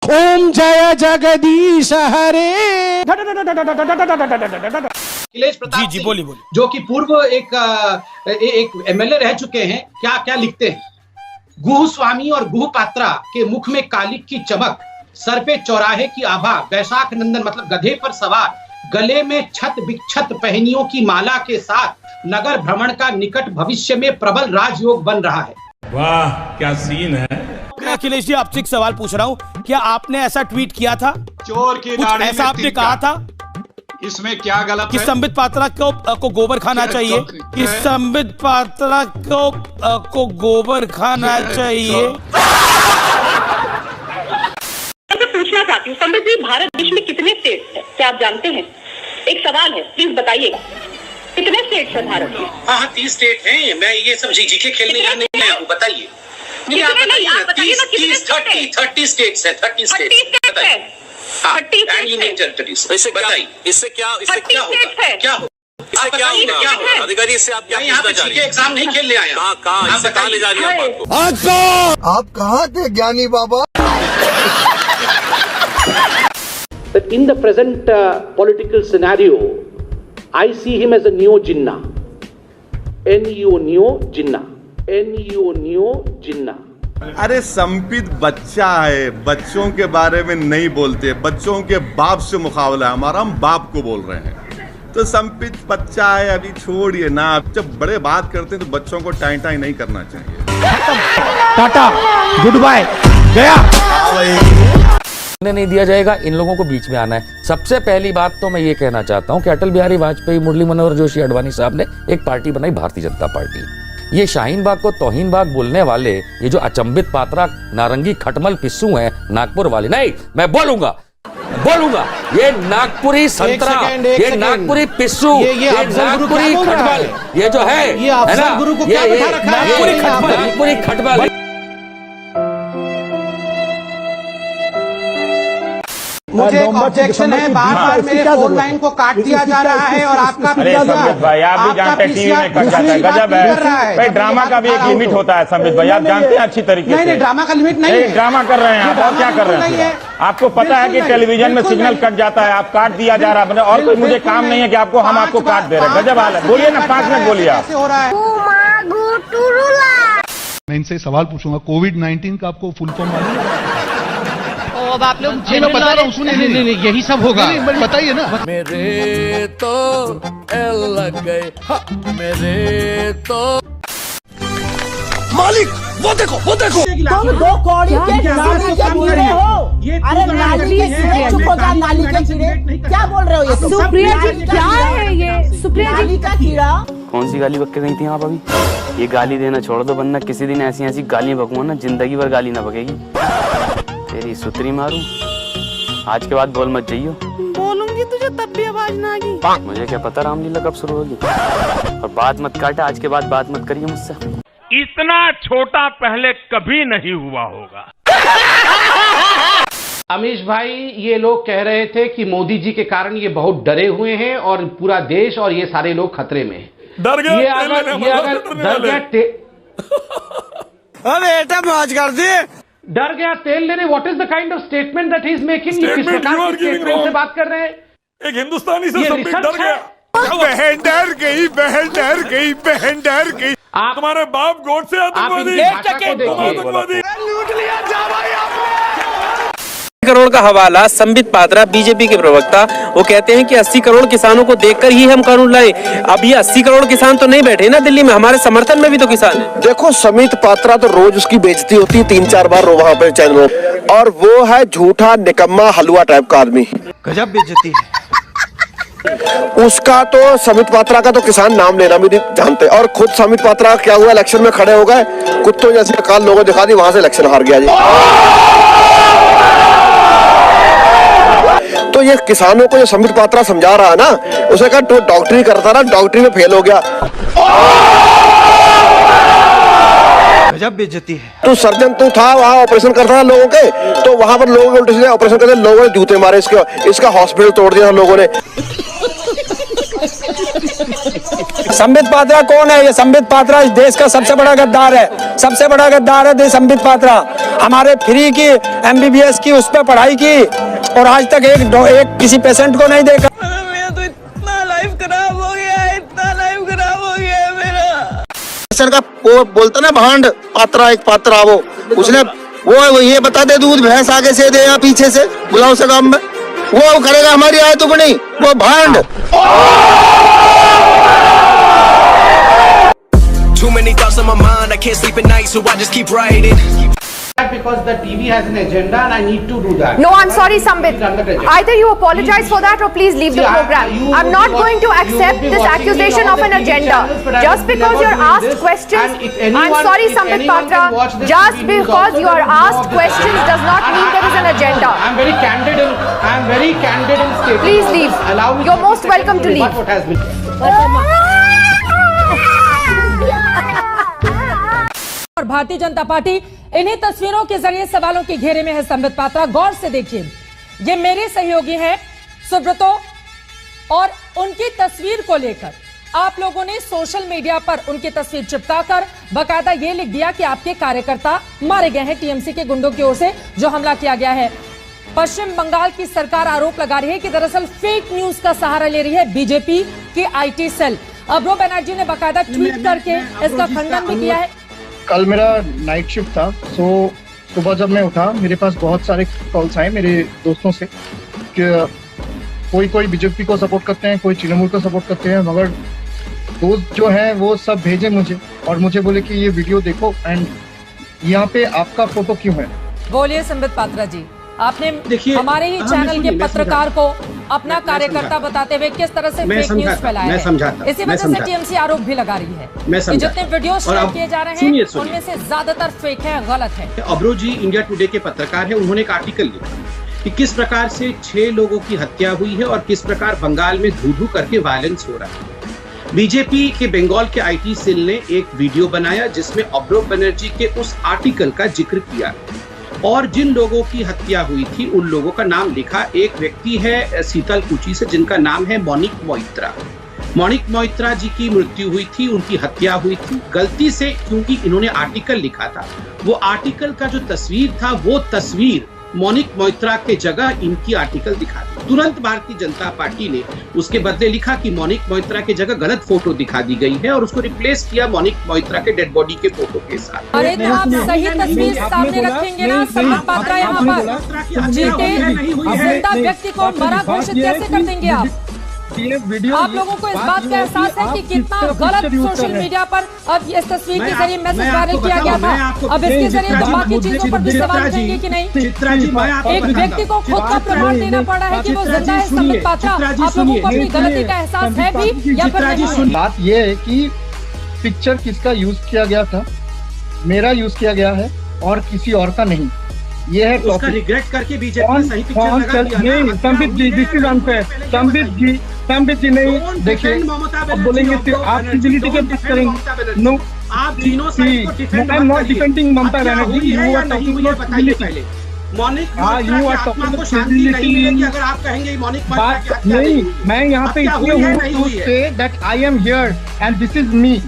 ओम जय जगदीश हरे। अखिलेश प्रताप जी बोलिए बोलिए। जो कि पूर्व एक एमएलए रह चुके हैं, क्या क्या लिखते हैं। गुह स्वामी और गुह पात्रा के मुख में कालिक की चमक, सर पे चौराहे की आभा, वैशाख नंदन मतलब गधे पर सवार, गले में छत विक्षत पहनियों की माला के साथ नगर भ्रमण का निकट भविष्य में प्रबल राजयोग बन रहा है। वाह क्या सीन है। अखिलेश जी आपसे एक सवाल पूछ रहा हूँ, क्या आपने ऐसा ट्वीट किया था? चोर की कुछ दाढ़ी ऐसा में आपने तिनका। कहा था इसमें क्या गलत कि है? संबित पात्रा को गोबर खाना चाहिए, कि संबित पात्रा को गोबर खाना चाहिए? मैं पूछना चाहती हूँ संबित जी, भारत देश में कितने स्टेट्स हैं क्या आप जानते हैं? एक सवाल है, प्लीज बताइएगा, कितने स्टेट्स हैं भारत में? हाँ 30 स्टेट हैं। मैं ये सब जीके खेलने यहाँ नहीं आया हूँ, बताइए। नहीं आप बताइए ना, 30 स्टेट्स है। 30 स्टेट्स है। इससे क्या होगा? क्या हो इससे क्या होगा? अधिकारी इससे आप क्या यहाँ पे जीके एग्जाम नहीं खेलने आया। कहाँ इससे कहाँ ले जा रही है बात को? आप कहाँ थे ज्ञानी बाबा? That in the present political scenario, I see him as a neo Jinnah. Neo Jinnah. अरे संबित बच्चा है, बच्चों के बारे में नहीं बोलते, बच्चों के बाप से मुकाबला है हमारा, हम बाप को बोल रहे हैं। तो संबित बच्चा है, अभी छोड़िए ना। जब बड़े बात करते हैं तो बच्चों को टाई टाई नहीं करना चाहिए। टाटा गुड बाय गया। नहीं दिया जाएगा, इन लोगों को बीच में आना है। सबसे पहली बात तो मैं ये कहना चाहता हूं कि अटल बिहारी वाजपेयी, मुरली मनोहर जोशी, अडवाणी साहब ने एक पार्टी बनाई, भारतीय जनता पार्टी। ये शाहीन बाग को तौहीन बाग बोलने वाले, ये जो अचंभित पात्रा नारंगी खटमल पिस्सू हैं नागपुर वाले, नहीं मैं बोलूंगा ये नागपुरी संतरा, ये नागपुरी पिस्सू, ये नागपुरी खटमल, ये जो है ना, गुरु को क्या बैठा रखा है? नागपुरी खटमल। मुझे एक ऑब्जेक्शन है, बार-बार मेरे फोन लाइन को काट दिया जा रहा है और आपका संबित भाई आप भी जानते हैं टीवी में कट जाता है, गजब है भाई। ड्रामा का भी एक लिमिट होता है संबित भाई, आप जानते हैं अच्छी तरीके से। नहीं ड्रामा का लिमिट नहीं है। ड्रामा कर रहे हैं आप, और क्या कर रहे हैं? आपको पता है कि टेलीविजन में सिग्नल कट जाता है, आप काट दिया जा रहा है, और कोई मुझे काम नहीं है कि आपको हम आपको काट दे रहे हैं। गजब हाल है। बोलिए ना, 5 मिनट बोलिए आप। मैं इनसे सवाल पूछूंगा, कोविड-19 का आपको फुल फॉर्म मालूम है? अब आप लोग बता रहा हूँ, सुनिए। नहीं यही सब होगा, बताइए ना। मेरे तो लग गए, मेरे तो मालिक वो देखो तुम 2 कौड़ी के नाली के कीड़े हो। अरे नाली के कीड़े, चुप हो जा, नाली के कीड़े क्या बोल रहे हो ये? सुप्रिया जी क्या है ये? सुप्रिया जी का कीड़ा कौन सी गाली बक के गई थी आप अभी? ये गाली देना छोड़ दो, वरना किसी दिन ऐसी गालियां बकूंगा ना, जिंदगी भर गाली ना बकेगी। तेरी सुतरी मारूं, आज के बाद बोल मत जाइयो। बोलूंगी तुझे तब भी आवाज ना आएगी। मुझे क्या पता रामलीला कब शुरू होगी। और बात मत काटा, आज के बाद बात मत करिए मुझसे। इतना छोटा पहले कभी नहीं हुआ होगा। अमीश भाई, ये लोग कह रहे थे कि मोदी जी के कारण ये बहुत डरे हुए हैं और पूरा देश और ये सारे लोग खतरे में हैं। डर गया ये अगर डर गया बेटा मौज कर दिए। डर गया तेल लेने। What is the kind of statement that he is making? ये किस प्रकार की स्टेटमेंट से बात कर रहे हैं? एक हिंदुस्तानी से संबित रिसर्च डर गया। बहन डर गई, बहन डर गई, बहन डर गई। आप तुम्हारे बाप गोड से आतंकवादी, आतंकवादी लूट लिया जा भाई आपने। करोड़ का हवाला संबित पात्रा, बीजेपी के प्रवक्ता, वो कहते हैं कि 80 करोड़ किसानों को देखकर ही हम कानून लाए। अब ये 80 करोड़ किसान तो नहीं बैठे ना दिल्ली में, हमारे समर्थन में भी तो किसान है। देखो संबित पात्रा तो रोज उसकी बेइज्जती होती है 3-4 बार वहाँ पे चैनलों, और वो है झूठा निकम्मा हलवा टाइप का आदमी। गजब बेइज्जती है उसका। तो संबित पात्रा का तो किसान नाम लेना भी नहीं जानते, और खुद संबित पात्रा क्या हुआ, इलेक्शन में खड़े हो गए, कुत्तों जैसे काल लोगों दिखा दी, वहां से इलेक्शन हार गया जी। तो ये किसानों को जो संबित पात्रा समझा रहा है ना, उसे कहा तो डॉक्टरी करता ना, डॉक्टरी में फेल हो गया। गजब बेइज्जती है। तो सर्जन तो था, वहाँ ऑपरेशन करता था लोगों के, तो वहां पर लोगों के उल्टे सीधे ऑपरेशन करते, लोगों ने जूते मारे, इसका हॉस्पिटल तोड़ दिया लोगों ने। संबित पात्रा कौन है? ये संबित पात्रा इस देश का सबसे बड़ा गद्दार है, सबसे बड़ा गद्दार है संबित पात्रा। हमारे फ्री की MBBS की उस पर पढ़ाई की और आज तक एक किसी पेशेंट को नहीं देखा। मेरा तो इतना लाइफ खराब हो गया है, इतना लाइफ खराब हो गया है मेरा। सर का वो बोलता ना भांड पात्रा, एक पात्रा वो उसने वो ये बता दे दूध भैंस आगे से दे या पीछे से, बुलाओ से काम में वो करेगा हमारी आय तो बनी वो भांड। Too many thoughts on my mind, I can't sleep at night, so I just keep writing. Because the TV has an agenda and I need to do that. No, I'm sorry, Sambit. Either you apologize for that or please leave the program. I'm not going to accept this accusation of an agenda. Just because you're asked questions, I'm sorry, Sambit Patra. Just because you are asked questions does not mean there is an agenda. I'm very candid in stating. Please leave. You're most welcome to leave. What has been. और Bharatiya Janata party इन्हीं तस्वीरों के जरिए सवालों के घेरे में है संबित पात्रा। गौर से देखिए, ये मेरे सहयोगी हैं सुब्रतो और उनकी तस्वीर को लेकर आप लोगों ने सोशल मीडिया पर उनकी तस्वीर चिपकाकर बकायदा ये लिख दिया कि आपके कार्यकर्ता मारे गए हैं टीएमसी के गुंडों की ओर से जो हमला किया गया है। पश्चिम बंगाल की सरकार आरोप लगा रही है कि दरअसल फेक न्यूज का सहारा ले रही है बीजेपी के IT सेल। अब्रो बनर्जी ने बकायदा ट्वीट करके इसका खंडन भी किया है। कल मेरा नाइट शिफ्ट था, सो सुबह जब मैं उठा मेरे पास बहुत सारे कॉल्स आए मेरे दोस्तों से कि कोई बीजेपी को सपोर्ट करते हैं, कोई तृणमूल को सपोर्ट करते हैं, मगर दोस्त जो हैं वो सब भेजे मुझे और मुझे बोले कि ये वीडियो देखो एंड यहाँ पे आपका फोटो क्यों है। बोलिए संबित पात्रा जी, आपने हमारे ही चैनल के पत्रकार को अपना कार्यकर्ता बताते हुए किस तरह से फेक न्यूज फैलाया है। इसी वजह से टीएमसी आरोप भी लगा रही है कि जितने वीडियो शेयर किए जा रहे हैं उनमें से ज्यादातर फेक है, गलत है। अब्रो जी इंडिया टुडे के पत्रकार हैं, उन्होंने एक आर्टिकल लिखा कि किस प्रकार से 6 लोगों की हत्या हुई है और किस प्रकार बंगाल में धू-धू करके वायलेंस हो रहा है। बीजेपी के बंगाल के IT सेल ने एक वीडियो बनाया जिसमें अब्रो बनर्जी के उस आर्टिकल का जिक्र किया और जिन लोगों की हत्या हुई थी उन लोगों का नाम लिखा। एक व्यक्ति है सीतालकुची से जिनका नाम है मोनिक मोइत्रा। मोनिक मोइत्रा जी की मृत्यु हुई थी, उनकी हत्या हुई थी गलती से, क्योंकि इन्होंने आर्टिकल लिखा था। वो आर्टिकल का जो तस्वीर था वो तस्वीर मोनिक मोइत्रा के जगह इनकी आर्टिकल दिखा दी। तुरंत भारतीय जनता पार्टी ने उसके बदले लिखा कि मोनिक मोइत्रा की जगह गलत फोटो दिखा दी गई है और उसको रिप्लेस किया मोनिक मोइत्रा के डेड बॉडी के फोटो के साथ। अरे तो आप सही तस्वीर सामने रखेंगे ना, संबित पात्रा यहाँ पर जीते जिंदा व्यक्ति को मरा घोषित कैसे कर देंगे आप? आप लोगों को इस बात का एहसास है कि कितना गलत सोशल मीडिया पर अब इस तस्वीर के जरिए मैसेज वायरल किया गया था। अब इसके जरिए बाकी चीजों पर भी सवाल उठेंगे कि नहीं? एक व्यक्ति को खुद का प्रमाण देना पड़ा है कि वो जिंदा है। संबित पात्रा, आप लोगों को अपनी गलती का एहसास है भी या फिर नहीं? बात ये है कि पिक्चर किसका यूज किया गया था, मेरा यूज किया गया है और किसी और का नहीं। ये है उसका रिग्रेट करके बीजेपी सही पिक्चर लगा दिया ना। संबित जी दिस इज अनफेयर। संबित जी नहीं देखिए, अब बोलेंगे कि आप सिविलिटी के बात करेंगे। नो, आप तीनों साइड को defend I am not defending Mamata Banerjee, you are talking about civility. Monik Moitra को शांति नहीं मिलेगी अगर आप कहेंगे मोनिक मोइत्रा की हत्या नहीं। मैं यहाँ पे इसलिए हूँ to say that I am here and this is me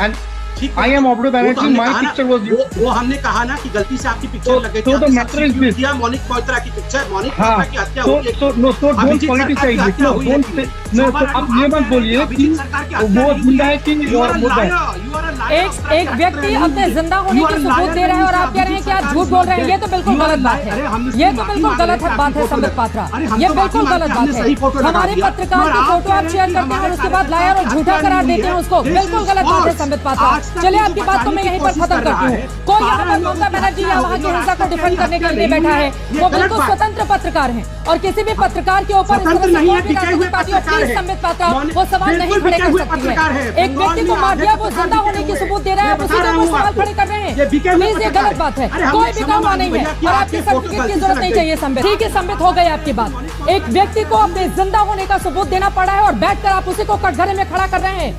and I am Abro Banerjee. My picture was used. वो हमने कहा ना कि गलती से आपकी पिक्चर लग गई थी। तो the matter is this. Monik Moitra की पिक्चर, मोनिक मोइत्रा की हत्या हुई है। So don't politicize it. No, don't say. No, तो आप ये मत बोलिए कि वो जिंदा है कि और मुर्दा है। एक व्यक्ति अपने जिंदा होने की सबूत दे रहा है और आप कह रहे हैं कि आप झूठ बोल रहे हैं। ये तो बिल्कुल गलत बात है। ये तो बिल्कुल गलत बात है संबित पात्रा, ये बिल्कुल गलत बात है। हमारे पत्रकार की फोटो आप शेयर करते हैं और उसके बाद लायर और झूठा करार देते हैं उसको, बिल्कुल गलत बात है संबित पात्रा। चलिए आपकी बात तो मैं यहीं पर खत्म करती हूँ। कोई यहाँ पर ममता बनर्जी या वहाँ की हिंसा को डिफेंड करने के लिए बैठा है, वो बिल्कुल स्वतंत्र पत्रकार हैं और किसी भी पत्रकार के ऊपर संबित पात्रा वो सवाल नहीं खड़े कर सकती है। एक व्यक्ति को मार दिया, वो जिंदा होने की सबूत दे रहा है, उसी का वो सवाल खड़े कर रहे हैं। प्लीज ये गलत बात है, कोई भी काम नहीं है और आपकी सर्टिफिकेट की जरूरत नहीं चाहिए संबित। ठीक है संबित, हो गई आपकी बात। एक व्यक्ति को अपने जिंदा होने का सबूत देना पड़ा है और बैठकर आप उसी को कटघरे में खड़ा कर रहे हैं।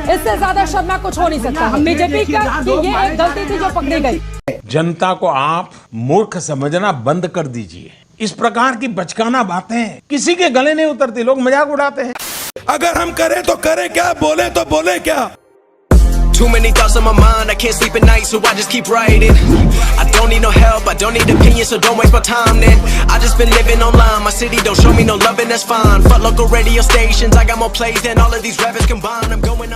इससे ज्यादा शर्मा कुछ हो नहीं सकता। बीजेपी का ये एक गलती थी जो पकड़ी गई। जनता को आप मूर्ख समझना बंद कर दीजिए। इस प्रकार की बचकाना बातें किसी के गले नहीं उतरती, लोग मजाक उड़ाते हैं। अगर हम करें तो करें क्या, बोले तो बोले क्या? Too many thoughts on my mind, I can't sleep at night, so I just keep writing. I don't need no help, I don't need opinions, so don't waste my time then. I just been living online, my city don't show me no love and that's fine. Fuck local radio stations, I got more plays than all of these rappers combined. I'm going